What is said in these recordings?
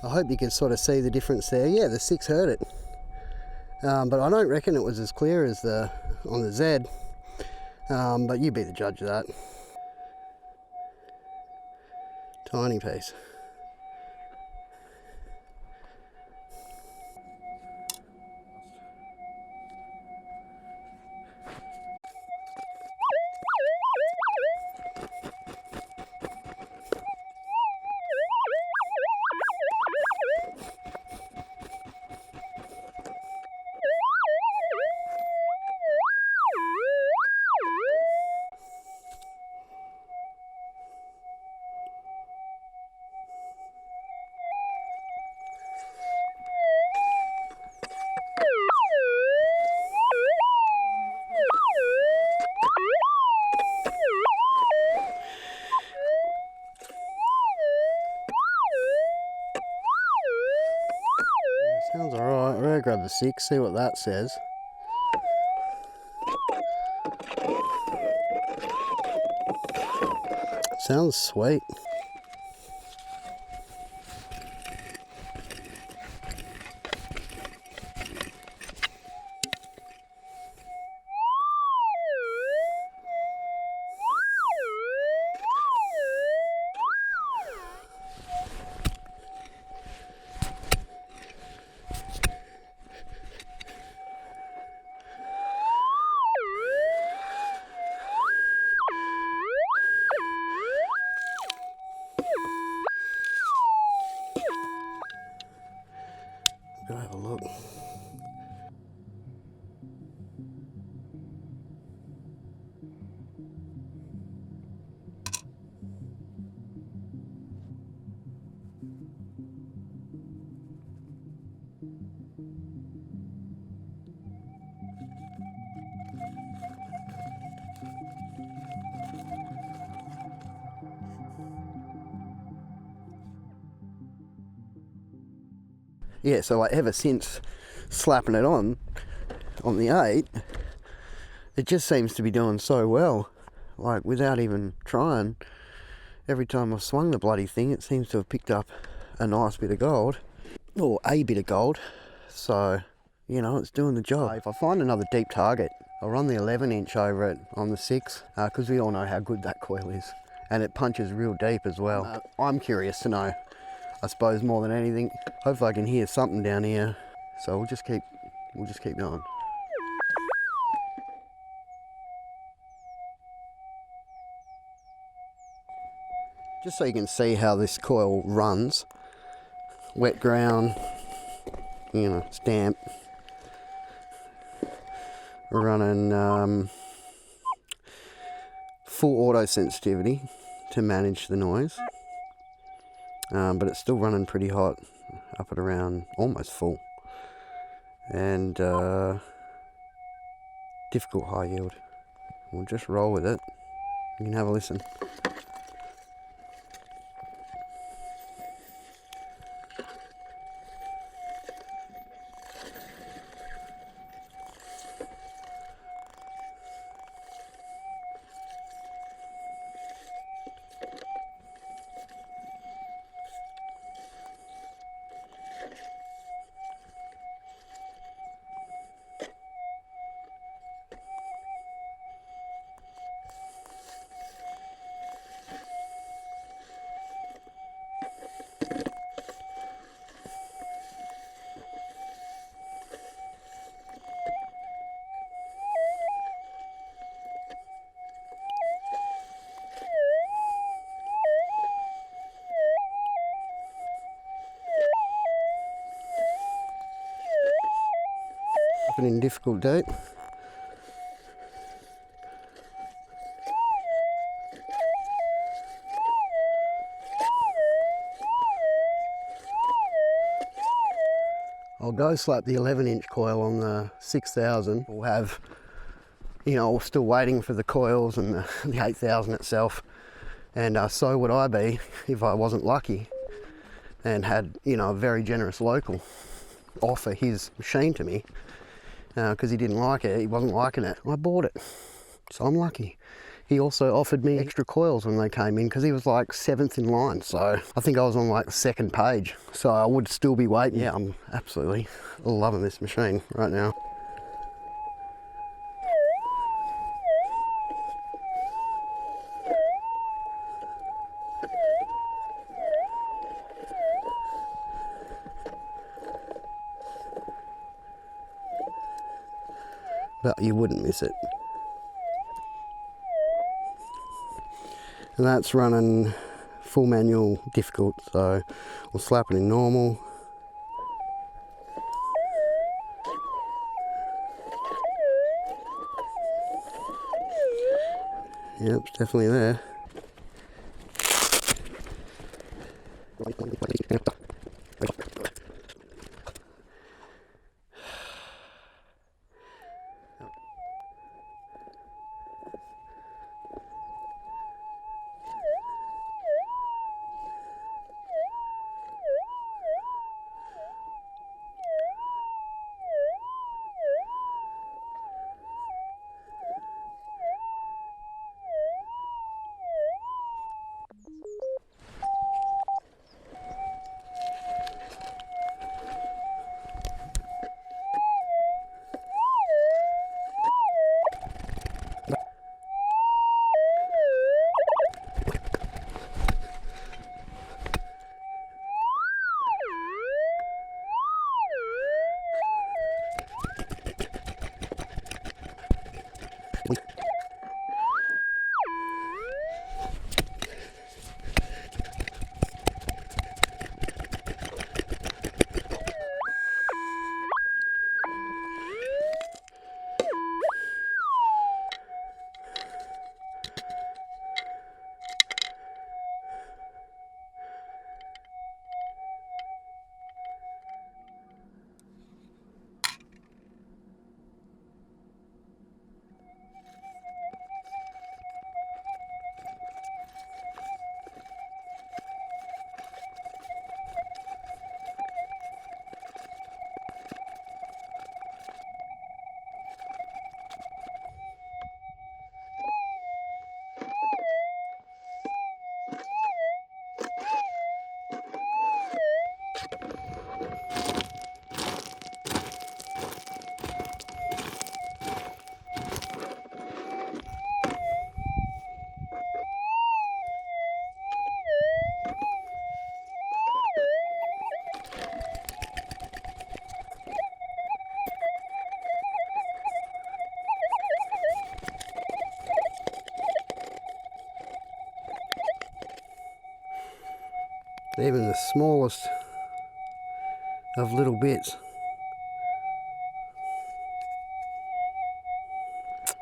I hope you can sort of see the difference there. Yeah, the 6 heard it. But I don't reckon it was as clear as on the Z. But you be the judge of that. Tiny piece. Sounds alright. We're going to grab the 6, see what that says. Sounds sweet. Go have a look. Yeah, so like ever since slapping it on the 8, it just seems to be doing so well. Like without even trying, every time I've swung the bloody thing, it seems to have picked up a nice bit of gold, or a bit of gold. So, you know, it's doing the job. If I find another deep target, I'll run the 11-inch over it on the 6, because we all know how good that coil is. And it punches real deep as well. I'm curious to know, I suppose, more than anything. Hopefully I can hear something down here. So we'll just keep going. Just so you can see how this coil runs. Wet ground, you know, it's damp. We're running full auto sensitivity to manage the noise. But it's still running pretty hot, up at around almost full. And difficult high yield. We'll just roll with it. You can have a listen. In difficult deep. I'll go slap the 11-inch coil on the 6000. We'll have, you know, we're still waiting for the coils and the 8000 itself. And so would I be if I wasn't lucky and had, you know, a very generous local offer his machine to me. Because he didn't like it, he wasn't liking it. I bought it, so I'm lucky. he also offered me extra coils when they came in because he was like 7th in line. So I think I was on like the 2nd page. So I would still be waiting. Yeah, I'm absolutely loving this machine right now. But you wouldn't miss it. And that's running full manual difficult, so we'll slap it in normal. Yep, it's definitely there. Even the smallest of little bits,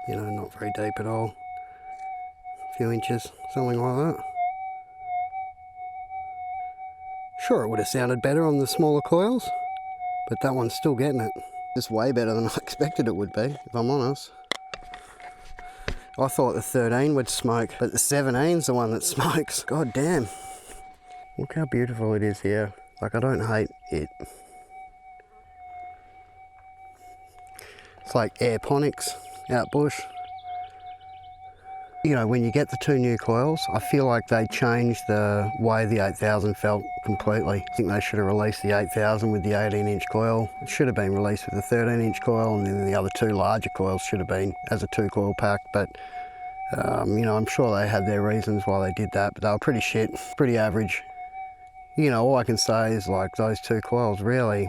you know, not very deep at all, a few inches, something like that. Sure, it would have sounded better on the smaller coils, but that one's still getting it. It's way better than I expected it would be, if I'm honest. I thought the 13 would smoke, but the 17's the one that smokes. God damn. Look how beautiful it is here. Like, I don't hate it. It's like airponics out bush. You know, when you get the 2 new coils, I feel like they changed the way the 8000 felt completely. I think they should have released the 8000 with the 18-inch coil. It should have been released with the 13-inch coil, and then the other 2 larger coils should have been as a 2-coil pack. But you know, I'm sure they had their reasons why they did that, but they were pretty shit, pretty average. You know, all I can say is, like, those 2 coils really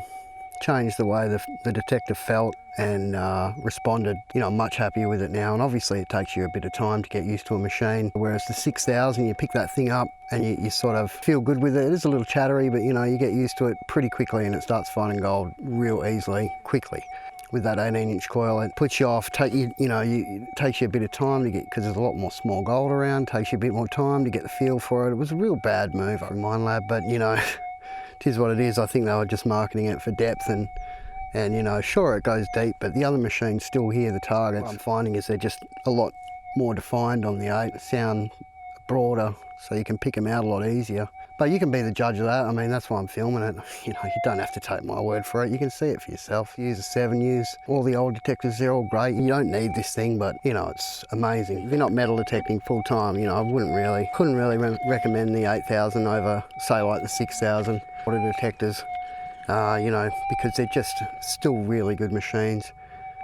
changed the way the Detector felt and responded. You know, I'm much happier with it now, and obviously it takes you a bit of time to get used to a machine, whereas the 6000, you pick that thing up and you sort of feel good with it. It is a little chattery, but you know, you get used to it pretty quickly and it starts finding gold real easily, quickly. With that 18-inch coil, it puts you off, it takes you a bit of time to get, because there's a lot more small gold around, takes you a bit more time to get the feel for it. It was a real bad move from Mine Lab, but you know, it is what it is. I think they were just marketing it for depth, and you know, sure, it goes deep, but the other machines still hear the targets. What I'm finding is they're just a lot more defined on the 8, sound broader, so you can pick them out a lot easier. But you can be the judge of that. I mean, that's why I'm filming it. You know, you don't have to take my word for it. You can see it for yourself. Use a 7, use all the old detectors. They're all great. You don't need this thing, but you know, it's amazing. If you're not metal detecting full time, you know, I couldn't really recommend the 8000 over, say, like the 6000 water detectors. You know, because they're just still really good machines.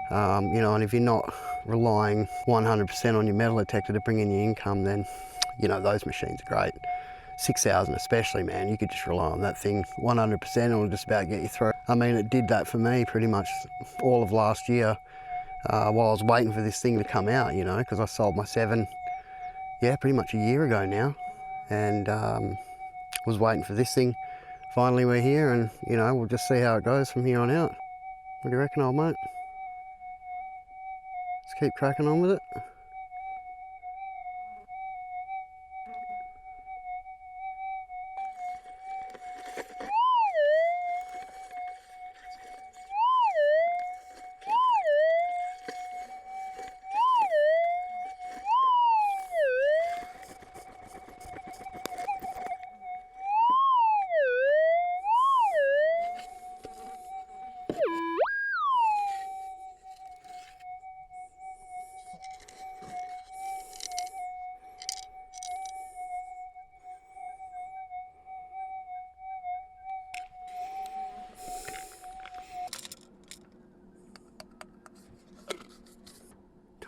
You know, and if you're not relying 100% on your metal detector to bring in your income, then, you know, those machines are great. 6000 especially, man, you could just rely on that thing 100%, it'll just about get you through. I mean, it did that for me pretty much all of last year while I was waiting for this thing to come out, you know, because I sold my 7, yeah, pretty much a year ago now, and was waiting for this thing. Finally we're here, and, you know, we'll just see how it goes from here on out. What do you reckon, old mate? Let's keep cracking on with it.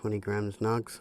$20 grams nugs.